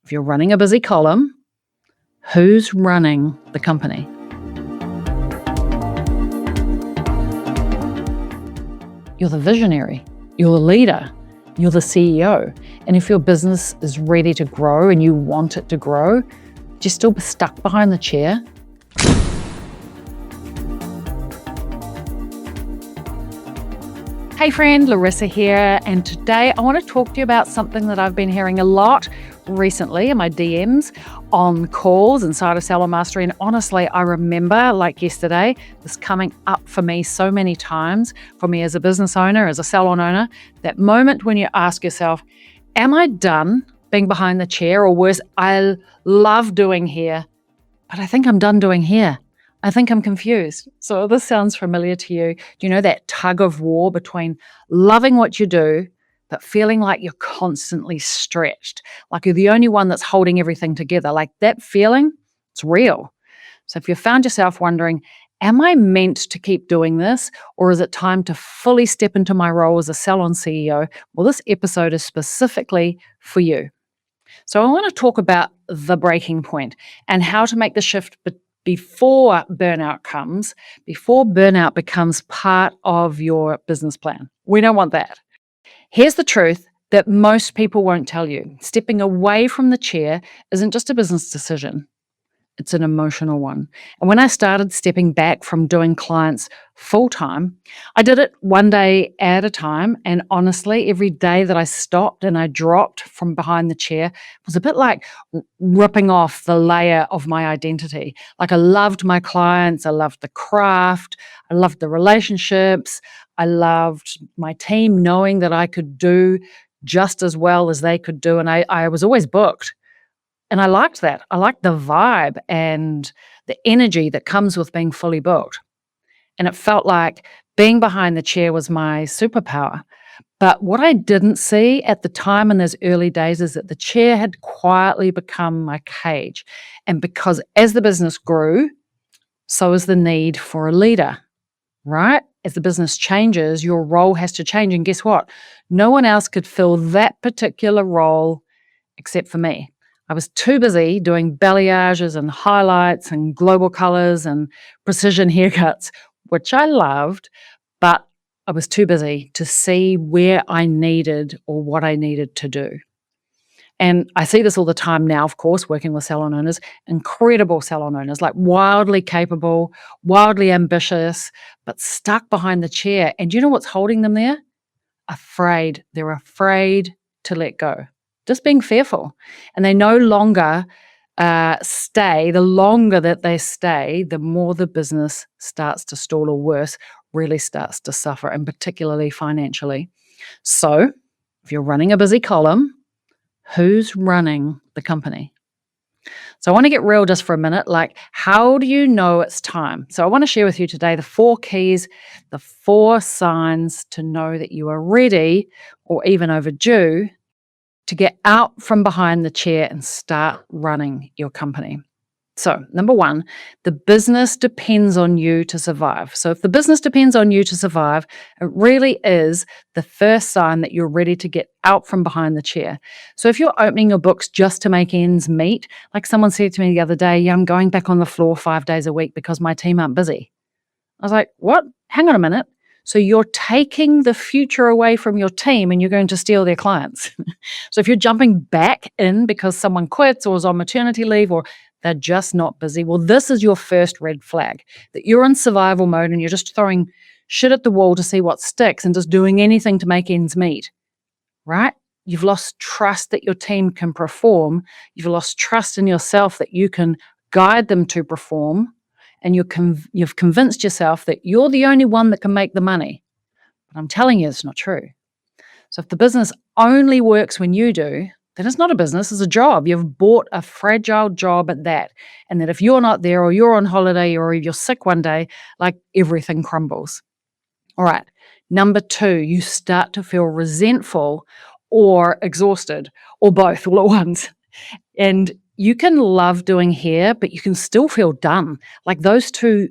If you're running a busy column, who's running the company? You're the visionary, you're the leader, you're the CEO. And if your business is ready to grow and you want it to grow, you're still stuck behind the chair. Hey friend, Larissa here, and today I want to talk to you about something that I've been hearing a lot recently in my DMs, on calls inside of Salon Mastery. And honestly, I remember like yesterday, this coming up for me so many times, for me as a business owner, as a salon owner, that moment when you ask yourself, am I done being behind the chair? Or worse, I love doing here, but I think I'm done doing here. I think I'm confused. So this sounds familiar to you. Do you know that tug of war between loving what you do, but feeling like you're constantly stretched, like you're the only one that's holding everything together? Like that feeling, it's real. So if you found yourself wondering, am I meant to keep doing this, or is it time to fully step into my role as a salon CEO? Well, this episode is specifically for you. So I want to talk about the breaking point and how to make the shift before burnout comes, before burnout becomes part of your business plan. We don't want that. Here's the truth that most people won't tell you. Stepping away from the chair isn't just a business decision. It's an emotional one. And when I started stepping back from doing clients full-time, I did it one day at a time. And honestly, every day that I stopped and I dropped from behind the chair was a bit like ripping off the layer of my identity. Like I loved my clients, I loved the craft, I loved the relationships, I loved my team knowing that I could do just as well as they could do. And I was always booked. And I liked that. I liked the vibe and the energy that comes with being fully booked. And it felt like being behind the chair was my superpower. But what I didn't see at the time in those early days is that the chair had quietly become my cage. And because as the business grew, so is the need for a leader, right? As the business changes, your role has to change. And guess what? No one else could fill that particular role except for me. I was too busy doing balayages and highlights and global colors and precision haircuts, which I loved, but I was too busy to see where I needed or what I needed to do. And I see this all the time now, of course, working with salon owners, incredible salon owners, like wildly capable, wildly ambitious, but stuck behind the chair. And do you know what's holding them there? Afraid. They're afraid to let go. Just being fearful. And they no longer stay. The longer that they stay, the more the business starts to stall, or worse, really starts to suffer, and particularly financially. So if you're running a busy column, who's running the company? So I want to get real just for a minute. Like, how do you know it's time? So I want to share with you today the 4 keys, the 4 signs to know that you are ready or even overdue to get out from behind the chair and start running your company. So, number 1, the business depends on you to survive. So if the business depends on you to survive, it really is the first sign that you're ready to get out from behind the chair. So if you're opening your books just to make ends meet, like someone said to me the other day, yeah, I'm going back on the floor 5 days a week because my team aren't busy. I was like, what? Hang on a minute. So you're taking the future away from your team and you're going to steal their clients. So if you're jumping back in because someone quits or is on maternity leave or they're just not busy, well, this is your first red flag, that you're in survival mode and you're just throwing shit at the wall to see what sticks and just doing anything to make ends meet, right? You've lost trust that your team can perform. You've lost trust in yourself that you can guide them to perform. And you've convinced yourself that you're the only one that can make the money. But I'm telling you, it's not true. So if the business only works when you do, then it's not a business, it's a job. You've bought a fragile job at that. And that if you're not there or you're on holiday or you're sick one day, like everything crumbles. All right. Number 2, you start to feel resentful or exhausted or both all at once. And you can love doing hair, but you can still feel done. Like those 2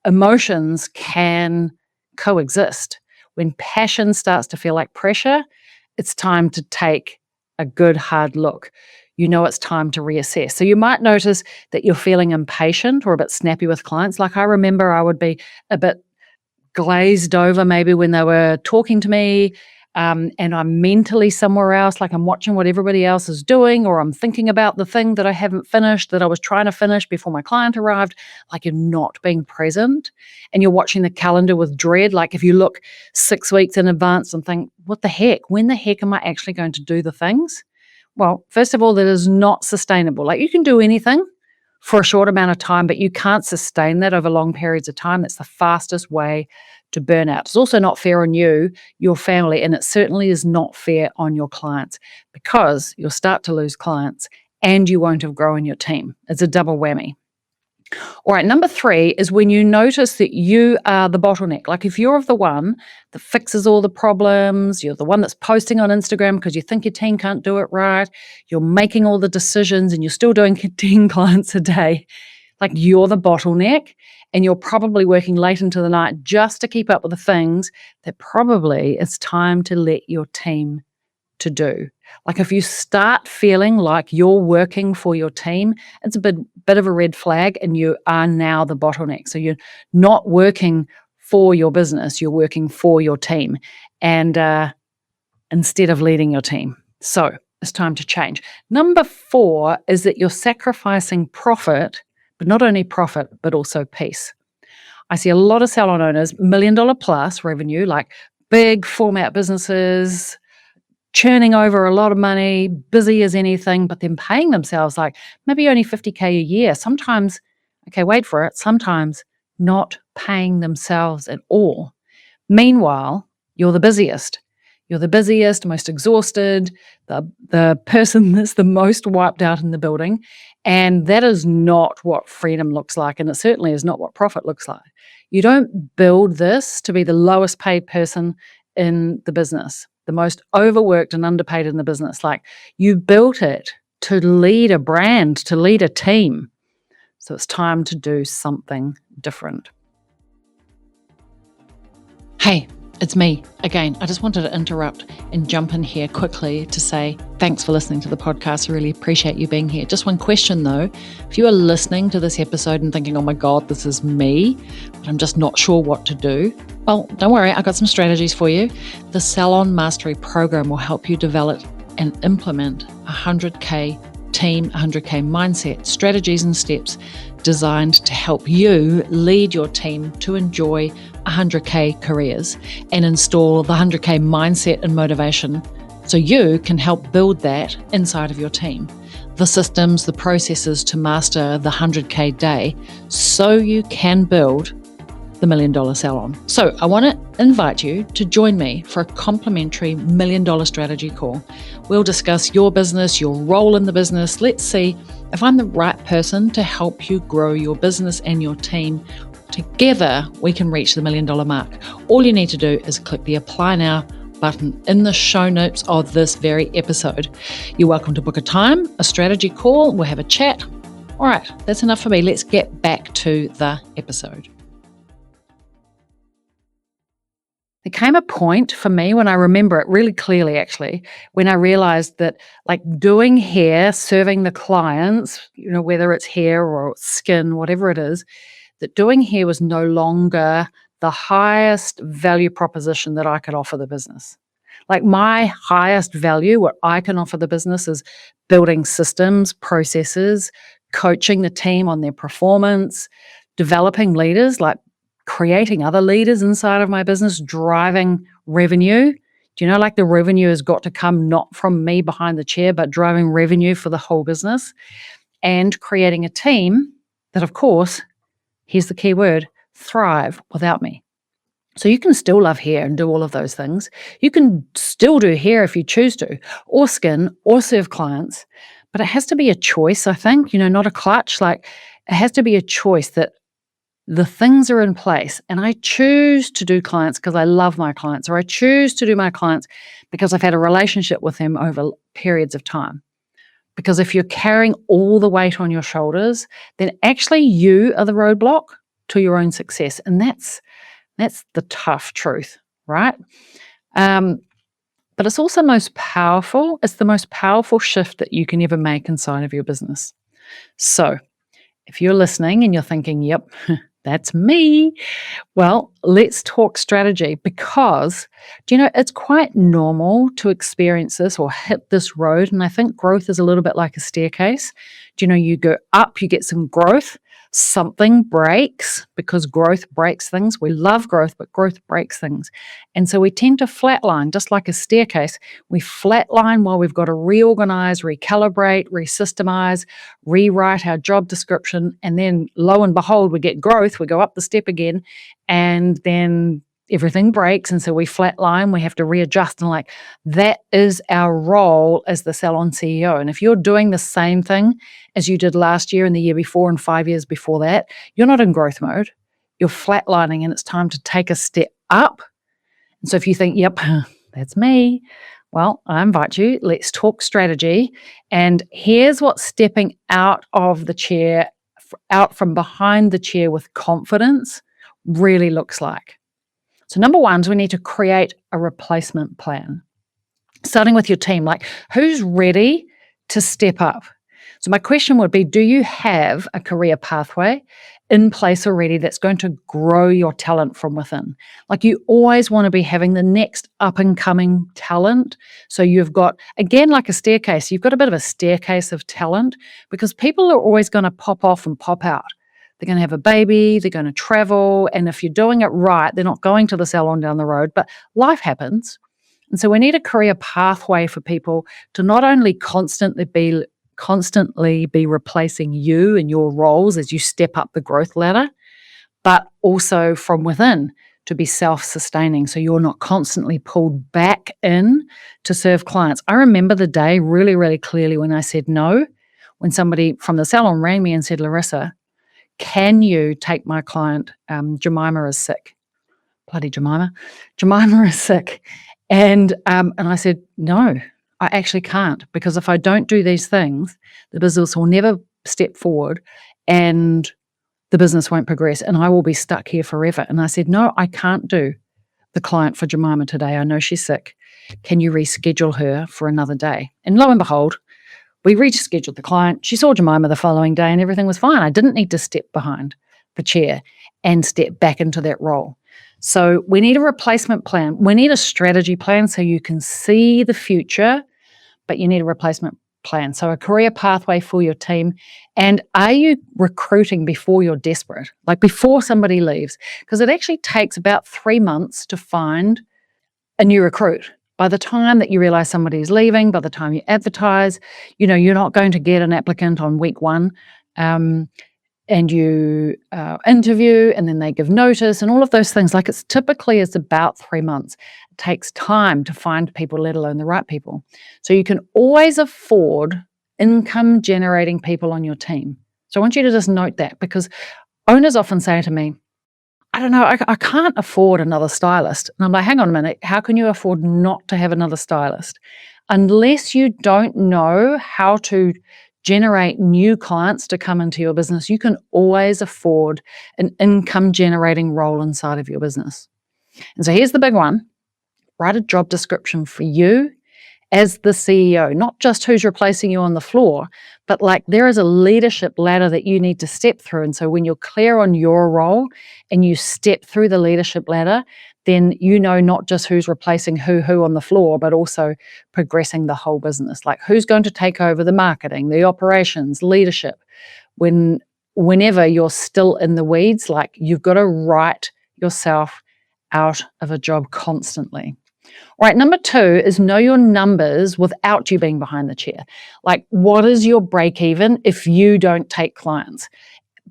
emotions can coexist. When passion starts to feel like pressure, it's time to take a good hard look. you know it's time to reassess. So you might notice that you're feeling impatient or a bit snappy with clients. Like I remember I would be a bit glazed over maybe when they were talking to me, and I'm mentally somewhere else, like I'm watching what everybody else is doing, or I'm thinking about the thing that I haven't finished that I was trying to finish before my client arrived. Like you're not being present and you're watching the calendar with dread. Like if you look 6 weeks in advance and think, what the heck? When the heck am I actually going to do the things? Well, first of all, that is not sustainable. Like you can do anything for a short amount of time, but you can't sustain that over long periods of time. That's the fastest way to burn out. It's also not fair on you, your family, and it certainly is not fair on your clients because you'll start to lose clients and you won't have grown your team. It's a double whammy. All right, number 3 is when you notice that you are the bottleneck. Like if you're the one that fixes all the problems, you're the one that's posting on Instagram because you think your team can't do it right, you're making all the decisions and you're still doing 10 clients a day, like you're the bottleneck and you're probably working late into the night just to keep up with the things that probably it's time to let your team to do. Like if you start feeling like you're working for your team, it's a bit of a red flag and you are now the bottleneck. So you're not working for your business, you're working for your team and instead of leading your team. So it's time to change. Number 4 is that you're sacrificing profit, but not only profit, but also peace. I see a lot of salon owners, $1 million plus revenue, like big format businesses, churning over a lot of money, busy as anything, but then paying themselves like maybe only $50K a year. Sometimes, okay, wait for it, sometimes not paying themselves at all. Meanwhile, you're the busiest. You're the busiest, most exhausted, the person that's the most wiped out in the building. And that is not what freedom looks like. And it certainly is not what profit looks like. You don't build this to be the lowest paid person in the business, the most overworked and underpaid in the business. Like you built it to lead a brand, to lead a team. So it's time to do something different. Hey, it's me again. I just wanted to interrupt and jump in here quickly to say thanks for listening to the podcast. I really appreciate you being here. Just one question though. If you are listening to this episode and thinking, oh my God, this is me, but I'm just not sure what to do, well, don't worry. I've got some strategies for you. The Salon Mastery program will help you develop and implement 100K team, 100K mindset, strategies and steps designed to help you lead your team to enjoy 100K careers and install the 100K mindset and motivation so you can help build that inside of your team. The systems, the processes to master the 100K day so you can build the $1 million salon. So I want to invite you to join me for a complimentary $1 million strategy call. We'll discuss your business, your role in the business. Let's see if I'm the right person to help you grow your business and your team. Together, we can reach the $1 million mark. All you need to do is click the Apply Now button in the show notes of this very episode. You're welcome to book a time, a strategy call. We'll have a chat. All right, that's enough for me. Let's get back to the episode. There came a point for me when I remember it really clearly, actually, when I realized that like doing hair, serving the clients, whether it's hair or skin, whatever it is, that doing hair was no longer the highest value proposition that I could offer the business. Like my highest value, what I can offer the business is building systems, processes, coaching the team on their performance, developing leaders, like creating other leaders inside of my business, driving revenue. Do you know, like the revenue has got to come not from me behind the chair, but driving revenue for the whole business and creating a team that, of course, here's the key word, thrive without me. So you can still love hair and do all of those things. You can still do hair if you choose to, or skin, or serve clients, but it has to be a choice, I think, not a clutch. Like it has to be a choice that the things are in place and I choose to do clients because I love my clients, or I choose to do my clients because I've had a relationship with them over periods of time. Because if you're carrying all the weight on your shoulders, then actually you are the roadblock to your own success. And that's the tough truth, right? but it's also most powerful. It's the most powerful shift that you can ever make inside of your business. So if you're listening and you're thinking, yep, that's me, well, let's talk strategy because, it's quite normal to experience this or hit this road. And I think growth is a little bit like a staircase. You go up, you get some growth, something breaks because growth breaks things. We love growth, but growth breaks things. And so we tend to flatline, just like a staircase. We flatline while we've got to reorganize, recalibrate, resystemize, rewrite our job description. And then lo and behold, we get growth. We go up the step again. And then everything breaks. And so we flatline, we have to readjust. And that is our role as the salon CEO. And if you're doing the same thing as you did last year and the year before and 5 years before that, you're not in growth mode. You're flatlining and it's time to take a step up. And so if you think, yep, that's me, well, I invite you, let's talk strategy. And here's what stepping out of the chair, out from behind the chair with confidence really looks like. So number one is we need to create a replacement plan. Starting with your team, who's ready to step up? So my question would be, do you have a career pathway in place already that's going to grow your talent from within? You always want to be having the next up and coming talent. So you've got, again, like a staircase, you've got a bit of a staircase of talent because people are always going to pop off and pop out. They're going to have a baby, they're going to travel, and if you're doing it right, they're not going to the salon down the road, but life happens. And so we need a career pathway for people to not only constantly be replacing you and your roles as you step up the growth ladder, but also from within to be self-sustaining. So you're not constantly pulled back in to serve clients. I remember the day really, really clearly when I said no, when somebody from the salon rang me and said, Larissa, can you take my client? Jemima is sick. Bloody Jemima. Jemima is sick. And I said, no, I actually can't, because if I don't do these things, the business will never step forward and the business won't progress and I will be stuck here forever. And I said, no, I can't do the client for Jemima today. I know she's sick. Can you reschedule her for another day? And lo and behold, we rescheduled the client. She saw Jemima the following day and everything was fine. I didn't need to step behind the chair and step back into that role. So we need a replacement plan. We need a strategy plan so you can see the future, but you need a replacement plan. So a career pathway for your team. And are you recruiting before you're desperate? Before somebody leaves? Because it actually takes about 3 months to find a new recruit. By the time that you realize somebody is leaving, by the time you advertise, you're not going to get an applicant on week one. And you interview and then they give notice and all of those things. It's typically about 3 months. It takes time to find people, let alone the right people. So you can always afford income generating people on your team. So I want you to just note that, because owners often say to me, I don't know, I can't afford another stylist. And I'm like, hang on a minute, how can you afford not to have another stylist? Unless you don't know how to generate new clients to come into your business, you can always afford an income generating role inside of your business. And so here's the big one. Write a job description for you as the CEO, not just who's replacing you on the floor, but there is a leadership ladder that you need to step through. And so when you're clear on your role and you step through the leadership ladder, then not just who's replacing who on the floor, but also progressing the whole business. Who's going to take over the marketing, the operations, leadership. Whenever you're still in the weeds, you've got to write yourself out of a job constantly. All right, number 2 is know your numbers without you being behind the chair. What is your break even if you don't take clients,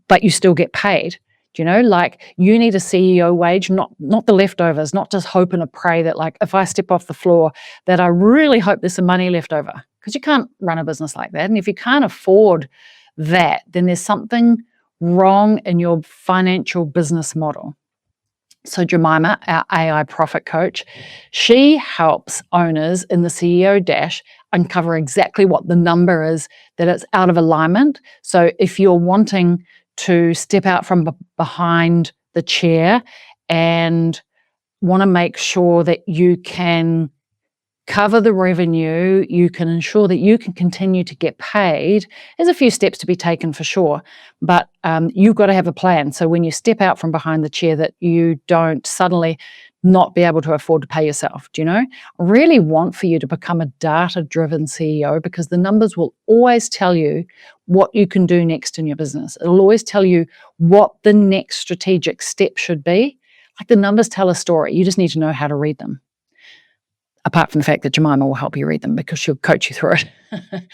but you still get paid? You need a CEO wage, not the leftovers, not just hope and a pray that if I step off the floor, that I really hope there's some money left over, because you can't run a business like that. And if you can't afford that, then there's something wrong in your financial business model. So Jemima, our AI profit coach, she helps owners in the CEO Dash uncover exactly what the number is that it's out of alignment. So if you're wanting to step out from behind the chair and want to make sure that you can cover the revenue, you can ensure that you can continue to get paid. There's a few steps to be taken for sure, but you've got to have a plan. So when you step out from behind the chair, that you don't suddenly not be able to afford to pay yourself. Do you know? I really want for you to become a data-driven CEO, because the numbers will always tell you what you can do next in your business. It'll always tell you what the next strategic step should be. Like, the numbers tell a story. You just need to know how to read them. Apart from the fact that Jemima will help you read them, because she'll coach you through it.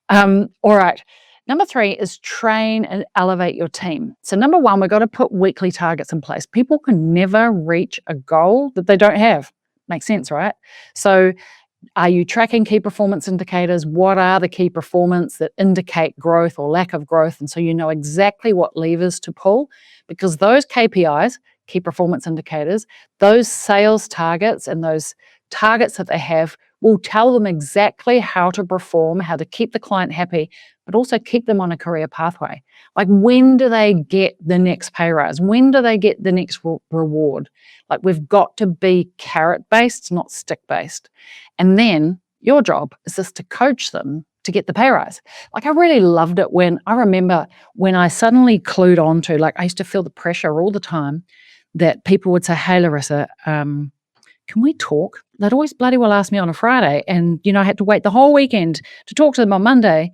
All right. Number 3 is train and elevate your team. So number 1, we've got to put weekly targets in place. People can never reach a goal that they don't have. Makes sense, right? So are you tracking key performance indicators? What are the key performance that indicate growth or lack of growth? And so you know exactly what levers to pull, because those KPIs, key performance indicators, those sales targets and those targets that they have will tell them exactly how to perform, how to keep the client happy, but also keep them on a career pathway. Like, when do they get the next pay rise? When do they get the next reward? Like, we've got to be carrot-based, not stick-based. And then your job is just to coach them to get the pay rise. Like, I really loved it when I suddenly clued on to, like, I used to feel the pressure all the time that people would say, "Hey, Larissa, can we talk?" They'd always bloody well ask me on a Friday, and I had to wait the whole weekend to talk to them on Monday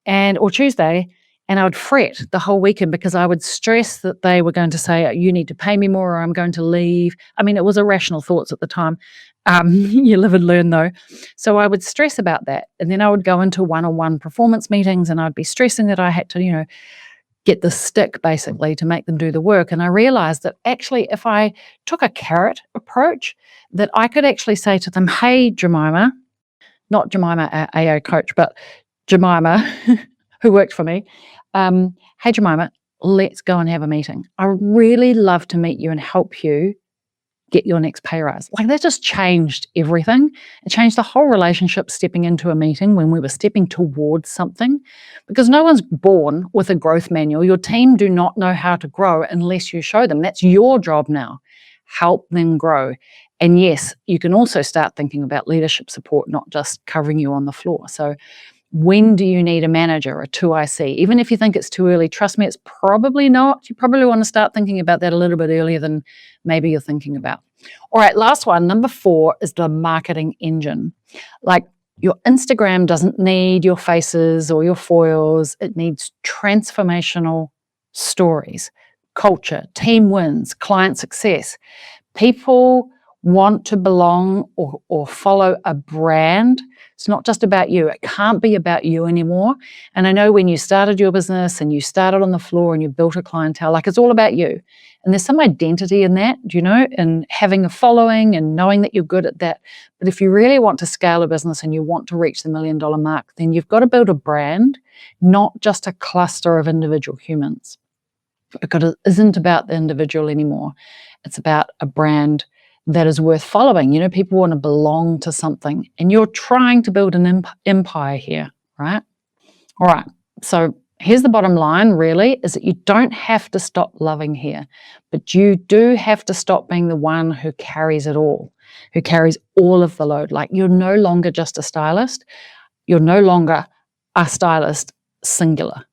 or Tuesday, and I would fret the whole weekend because I would stress that they were going to say, "You need to pay me more, or I'm going to leave." I mean, it was irrational thoughts at the time. You live and learn, though. So I would stress about that, and then I would go into one-on-one performance meetings, and I'd be stressing that I had to, get the stick basically to make them do the work. And I realized that actually, if I took a carrot approach, that I could actually say to them, "Hey, Jemima," not Jemima, AO coach, but Jemima, who worked for me. "Hey, Jemima, let's go and have a meeting. I really love to meet you and help you get your next pay rise." Like, that just changed everything. It changed the whole relationship, stepping into a meeting when we were stepping towards something, because no one's born with a growth manual. Your team do not know how to grow unless you show them. That's your job now. Help them grow. And yes, you can also start thinking about leadership support, not just covering you on the floor. So when do you need a manager, a 2IC? Even if you think it's too early, trust me, it's probably not. You probably want to start thinking about that a little bit earlier than maybe you're thinking about. All right, last one, number 4 is the marketing engine. Like, your Instagram doesn't need your faces or your foils. It needs transformational stories, culture, team wins, client success. People want to belong or follow a brand. It's not just about you. It can't be about you anymore. And I know when you started your business and you started on the floor and you built a clientele, like, it's all about you. And there's some identity in that, and having a following and knowing that you're good at that. But if you really want to scale a business and you want to reach the $1 million mark, then you've got to build a brand, not just a cluster of individual humans. Because it isn't about the individual anymore. It's about a brand that is worth following. People want to belong to something, and you're trying to build an empire here, right? All right. So here's the bottom line, really, is that you don't have to stop loving here, but you do have to stop being the one who carries it all, who carries all of the load. Like, you're no longer just a stylist. You're no longer a stylist singular.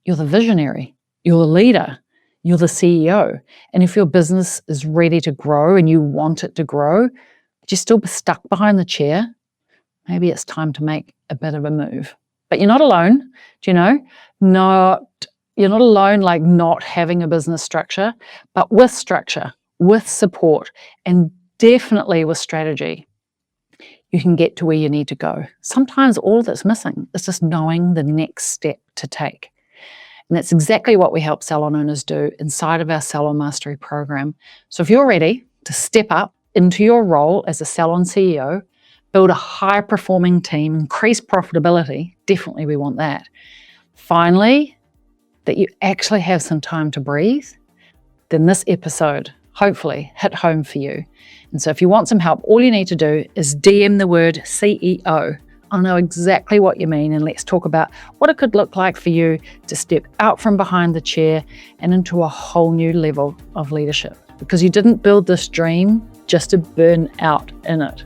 You're the visionary. You're the leader. You're the CEO. And if your business is ready to grow and you want it to grow, but you're still stuck behind the chair, maybe it's time to make a bit of a move. But you're not alone, you're not alone, like, not having a business structure, but with structure, with support, and definitely with strategy, you can get to where you need to go. Sometimes all that's missing is just knowing the next step to take. And that's exactly what we help salon owners do inside of our Salon Mastery program. So if you're ready to step up into your role as a salon CEO, build a high-performing team, increase profitability, definitely we want that. Finally, that you actually have some time to breathe, then this episode hopefully hit home for you. And so if you want some help, all you need to do is DM the word CEO. I'll know exactly what you mean, and let's talk about what it could look like for you to step out from behind the chair and into a whole new level of leadership. Because you didn't build this dream just to burn out in it.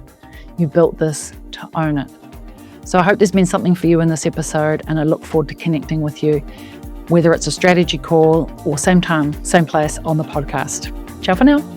You built this to own it. So I hope there's been something for you in this episode, and I look forward to connecting with you, whether it's a strategy call or same time, same place on the podcast. Ciao for now.